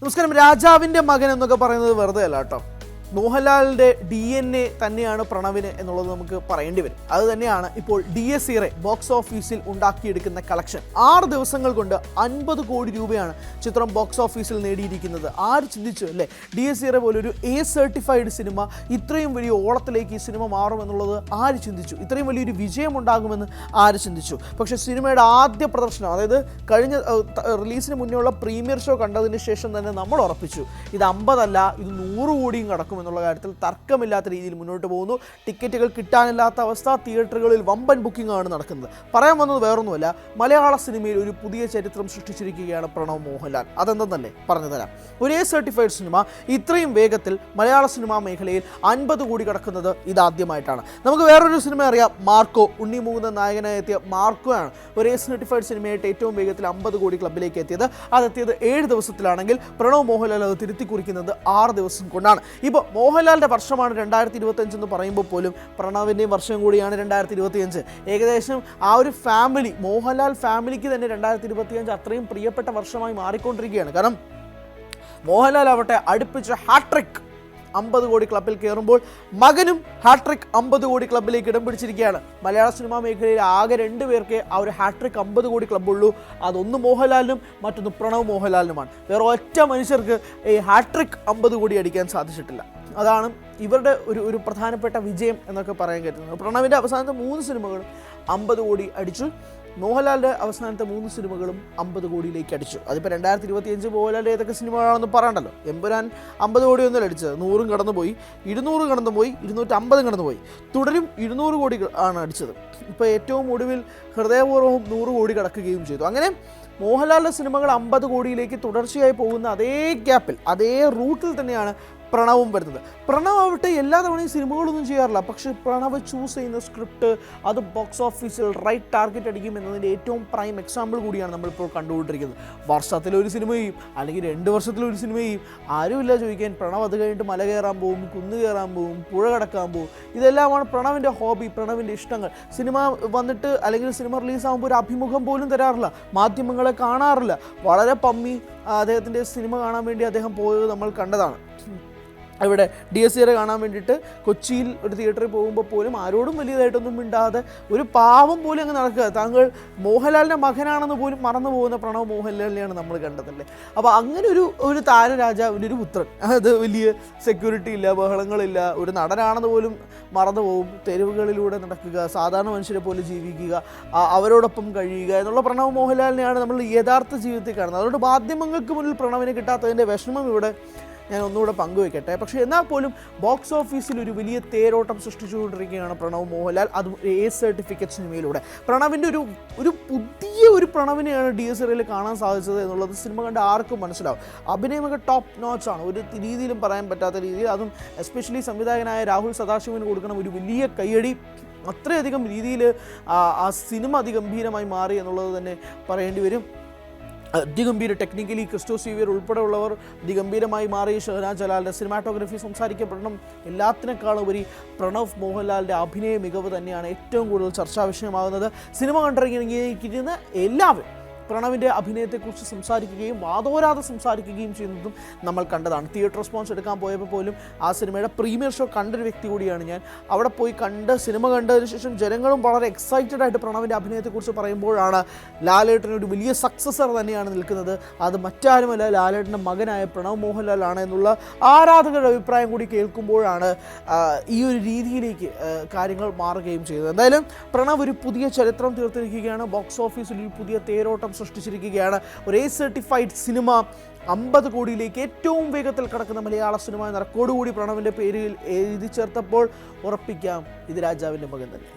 നമസ്കാരം. രാജാവിൻ്റെ മകൻ എന്നൊക്കെ പറയുന്നത് വെറുതെ അല്ല കേട്ടോ. മോഹൻലാലിൻ്റെ DNA തന്നെയാണ് പ്രണവിന് എന്നുള്ളത് നമുക്ക് പറയേണ്ടി വരും. അത് തന്നെയാണ് ഇപ്പോൾ DSERA ബോക്സ് ഓഫീസിൽ ഉണ്ടാക്കിയെടുക്കുന്ന കളക്ഷൻ. 6 ദിവസങ്ങൾ കൊണ്ട് 50 കോടി രൂപയാണ് ചിത്രം ബോക്സ് ഓഫീസിൽ നേടിയിരിക്കുന്നത്. ആര് ചിന്തിച്ചു അല്ലേ? DSERA പോലൊരു A സർട്ടിഫൈഡ് സിനിമ ഇത്രയും വലിയ ഓളത്തിലേക്ക് ഈ സിനിമ മാറുമെന്നുള്ളത് ആര് ചിന്തിച്ചു? ഇത്രയും വലിയൊരു വിജയം ഉണ്ടാകുമെന്ന് ആര് ചിന്തിച്ചു? പക്ഷേ സിനിമയുടെ ആദ്യ പ്രദർശനം, അതായത് കഴിഞ്ഞ റിലീസിന് മുന്നേയുള്ള പ്രീമിയർ ഷോ കണ്ടതിന് ശേഷം തന്നെ നമ്മൾ ഉറപ്പിച്ചു ഇത് 50 അല്ല, ഇത് 100 കോടിയും കടക്കും എന്നുള്ള കാര്യത്തിൽ തർക്കമില്ലാത്ത രീതിയിൽ മുന്നോട്ട് പോകുന്നു. ടിക്കറ്റുകൾ കിട്ടാനില്ലാത്ത അവസ്ഥ, തിയേറ്ററുകളിൽ വമ്പൻ ബുക്കിംഗ് ആണ് നടക്കുന്നത്. പറയാൻ വന്നത് വേറൊന്നുമല്ല, മലയാള സിനിമയിൽ ഒരു പുതിയ ചരിത്രം സൃഷ്ടിച്ചിരിക്കുകയാണ് പ്രണവ് മോഹൻലാൽ. അതെന്തെന്നല്ലേ പറഞ്ഞു തരാം. ഒരു A സർട്ടിഫൈഡ് സിനിമ ഇത്രയും വേഗത്തിൽ മലയാള സിനിമാ മേഖലയിൽ 50 കോടി കടക്കുന്നത് ഇതാദ്യമായിട്ടാണ്. നമുക്ക് വേറൊരു സിനിമ അറിയാം, മാർക്കോ. ഉണ്ണി മുകുന്ദൻ നായകനായി എത്തിയ മാർക്കോ ആണ് ഒരു A സർട്ടിഫൈഡ് സിനിമയായിട്ട് ഏറ്റവും വേഗത്തിൽ 50 കോടി ക്ലബിലേക്ക് എത്തിയത്. അതെത്തിയത് 7 ദിവസത്തിലാണെങ്കിൽ പ്രണവ് മോഹൻലാൽ അത് തിരുത്തി കുറിക്കുന്നത് 6 ദിവസം കൊണ്ടാണ്. ഇപ്പോൾ മോഹൻലാലിൻ്റെ വർഷമാണ് 2025 എന്ന് പറയുമ്പോൾ പോലും പ്രണവിൻ്റെയും വർഷം കൂടിയാണ് 2025. ഏകദേശം ആ ഒരു ഫാമിലി, മോഹൻലാൽ ഫാമിലിക്ക് തന്നെ 2025 അത്രയും പ്രിയപ്പെട്ട വർഷമായി മാറിക്കൊണ്ടിരിക്കുകയാണ്. കാരണം മോഹൻലാൽ ആവട്ടെ അടുപ്പിച്ച ഹാട്രിക് 50 കോടി ക്ലബിൽ കയറുമ്പോൾ മകനും ഹാട്രിക് 50 കോടി ക്ലബിലേക്ക് ഇടം പിടിച്ചിരിക്കുകയാണ്. മലയാള സിനിമാ മേഖലയിൽ ആകെ 2 പേർക്ക് ആ ഒരു ഹാട്രിക് 50 കോടി ക്ലബ്ബുള്ളൂ. അതൊന്ന് മോഹൻലാലിനും മറ്റൊന്ന് പ്രണവ് മോഹൻലാലിനുമാണ്. വേറെ ഒറ്റ മനുഷ്യർക്ക് ഈ ഹാട്രിക് 50 കോടി അടിക്കാൻ സാധിച്ചിട്ടില്ല. അതാണ് ഇവരുടെ ഒരു പ്രധാനപ്പെട്ട വിജയം എന്നൊക്കെ പറയാൻ കരുതുന്നത്. പ്രണവിൻ്റെ അവസാനത്തെ 3 സിനിമകളും 50 കോടി അടിച്ചു. മോഹൻലാലിൻ്റെ അവസാനത്തെ 3 സിനിമകളും 50 കോടിയിലേക്ക് അടിച്ചു. അതിപ്പോൾ 2025 മോഹൻലാലിൻ്റെ ഏതൊക്കെ സിനിമകളാണെന്ന് പറയണ്ടല്ലോ. എമ്പുരാൻ 50 കോടി ഒന്നും അടിച്ചത്, 100 കടന്നുപോയി, 200 കടന്നുപോയി, 250 കടന്നുപോയി. തുടരും 200 കോടി ആണ് അടിച്ചത്. ഇപ്പോൾ ഏറ്റവും ഒടുവിൽ ഹൃദയപൂർവ്വം 100 കോടി കടക്കുകയും ചെയ്തു. അങ്ങനെ മോഹൻലാലിൻ്റെ സിനിമകൾ 50 കോടിയിലേക്ക് തുടർച്ചയായി പോകുന്ന അതേ ഗ്യാപ്പിൽ, അതേ റൂട്ടിൽ തന്നെയാണ് പ്രണവും വരുന്നത്. പ്രണവ് ആവട്ടെ എല്ലാ തവണയും സിനിമകളൊന്നും ചെയ്യാറില്ല. പക്ഷേ പ്രണവ് ചൂസ് ചെയ്യുന്ന സ്ക്രിപ്റ്റ് അത് ബോക്സ് ഓഫീസിൽ റൈറ്റ് ടാർഗറ്റ് അടിക്കും എന്നതിൻ്റെ ഏറ്റവും പ്രൈം എക്സാമ്പിൾ കൂടിയാണ് നമ്മളിപ്പോൾ കണ്ടുകൊണ്ടിരിക്കുന്നത്. വർഷത്തിലൊരു സിനിമ ചെയ്യും, അല്ലെങ്കിൽ 2 വർഷത്തിലൊരു സിനിമ ചെയ്യും. ആരുമില്ല ചോദിക്കാൻ. പ്രണവ് അത് കഴിഞ്ഞിട്ട് മല കയറാൻ പോവും, കുന്ന് കയറാൻ പോവും, പുഴ കടക്കാൻ പോവും. ഇതെല്ലാമാണ് പ്രണവിൻ്റെ ഹോബി, പ്രണവിൻ്റെ ഇഷ്ടങ്ങൾ. സിനിമ വന്നിട്ട് അല്ലെങ്കിൽ സിനിമ റിലീസാകുമ്പോൾ ഒരു അഭിമുഖം പോലും തരാറില്ല, മാധ്യമങ്ങളെ കാണാറില്ല. വളരെ പമ്മി അദ്ദേഹത്തിൻ്റെ സിനിമ കാണാൻ വേണ്ടി അദ്ദേഹം പോയത് നമ്മൾ കണ്ടതാണ്. ഇവിടെ DSERA കാണാൻ വേണ്ടിയിട്ട് കൊച്ചിയിൽ ഒരു തിയേറ്ററിൽ പോകുമ്പോൾ പോലും ആരോടും വലിയതായിട്ടൊന്നും മിണ്ടാതെ ഒരു പാവം പോലും അങ്ങ് നടക്കുക. താങ്കൾ മോഹൻലാലിൻ്റെ മകനാണെന്ന് പോലും മറന്നു പോകുന്ന പ്രണവ് മോഹൻലാലിനെയാണ് നമ്മൾ കണ്ടതല്ലേ. അപ്പോൾ അങ്ങനെ ഒരു താരരാജാവിൻ്റെ ഒരു പുത്രൻ, അത് വലിയ സെക്യൂരിറ്റി ഇല്ല, ബഹളങ്ങളില്ല, ഒരു നടനാണെന്ന് പോലും മറന്നു പോകും, തെരുവുകളിലൂടെ നടക്കുക, സാധാരണ മനുഷ്യരെ പോലെ ജീവിക്കുക, അവരോടൊപ്പം കഴിയുക എന്നുള്ള പ്രണവ് മോഹൻലാലിനെയാണ് നമ്മൾ യഥാർത്ഥ ജീവിതത്തിൽ കാണുന്നത്. അതുകൊണ്ട് മാധ്യമങ്ങൾക്ക് മുന്നിൽ പ്രണവിനെ കിട്ടാത്തതിൻ്റെ വിഷമം ഇവിടെ ഞാൻ ഒന്നുകൂടെ പങ്കുവയ്ക്കട്ടെ. പക്ഷേ എന്നാൽ പോലും ബോക്സ് ഓഫീസിൽ ഒരു വലിയ തേരോട്ടം സൃഷ്ടിച്ചുകൊണ്ടിരിക്കുകയാണ് പ്രണവ് മോഹൻലാൽ, അതും A സർട്ടിഫിക്കറ്റ് സിനിമയിലൂടെ. പ്രണവിൻ്റെ ഒരു പുതിയ പ്രണവിനെയാണ് DSERA കാണാൻ സാധിച്ചത് എന്നുള്ളത് സിനിമ കണ്ട് ആർക്കും മനസ്സിലാവും. അഭിനയമൊക്കെ ടോപ്പ് നോച്ച് ആണ്, ഒരു രീതിയിലും പറയാൻ പറ്റാത്ത രീതിയിൽ. അതും എസ്പെഷ്യലി സംവിധായകനായ രാഹുൽ സദാശിവന് കൊടുക്കണം ഒരു വലിയ കയ്യടി. അത്രയധികം രീതിയിൽ ആ സിനിമ അതിഗംഭീരമായി മാറി എന്നുള്ളത് തന്നെ പറയേണ്ടി വരും. അതിഗംഭീര ടെക്നിക്കലി ക്രിസ്റ്റോ സീവിയർ ഉൾപ്പെടെയുള്ളവർ അതിഗംഭീരമായി മാറി. ഷഹനാസ് ജലാലിൻ്റെ സിനിമാറ്റോഗ്രഫി സംസാരിക്കപ്പെടണം. എല്ലാത്തിനേക്കാളും ഉപരി പ്രണവ് മോഹൻലാലിൻ്റെ അഭിനയ മികവ് തന്നെയാണ് ഏറ്റവും കൂടുതൽ ചർച്ചാ വിഷയമാകുന്നത്. സിനിമ കണ്ടിറങ്ങിയിരിക്കുന്ന എല്ലാവരും പ്രണവിൻ്റെ അഭിനയത്തെക്കുറിച്ച് സംസാരിക്കുകയും വാദോരാതെ സംസാരിക്കുകയും ചെയ്യുന്നതും നമ്മൾ കണ്ടതാണ്. തിയേറ്റർ റെസ്പോൺസ് എടുക്കാൻ പോയപ്പോൾ പോലും ആ സിനിമയുടെ പ്രീമിയർ ഷോ കണ്ടൊരു വ്യക്തി കൂടിയാണ് ഞാൻ. അവിടെ പോയി സിനിമ കണ്ടതിന് ശേഷം ജനങ്ങളും വളരെ എക്സൈറ്റഡ് ആയിട്ട് പ്രണവിൻ്റെ അഭിനയത്തെക്കുറിച്ച് പറയുമ്പോഴാണ് ലാലേട്ടന് ഒരു വലിയ സക്സസർ തന്നെയാണ് നിൽക്കുന്നത്, അത് മറ്റാരുമല്ല ലാലേട്ടൻ്റെ മകനായ പ്രണവ് മോഹൻലാലാണ് എന്നുള്ള ആരാധകരുടെ അഭിപ്രായം കൂടി കേൾക്കുമ്പോഴാണ് ഈ ഒരു രീതിയിലേക്ക് കാര്യങ്ങൾ മാറുകയും ചെയ്തത്. എന്തായാലും പ്രണവ് ഒരു പുതിയ ചരിത്രം തീർത്തിരിക്കുകയാണ്. ബോക്സ് ഓഫീസിൽ ഒരു പുതിയ തേരോട്ടം സൃഷ്ടിച്ചിരിക്കുകയാണ്. ഒരു A സർട്ടിഫൈഡ് സിനിമ 50 കോടിയിലേക്ക് ഏറ്റവും വേഗത്തിൽ കടക്കുന്ന മലയാള സിനിമ എന്ന റെക്കോർഡ് പ്രണവിൻ്റെ പേരിൽ എഴുതി ചേർത്തപ്പോൾ ഉറപ്പിക്കാം ഇത് രാജാവിൻ്റെ മകൻ തന്നെ.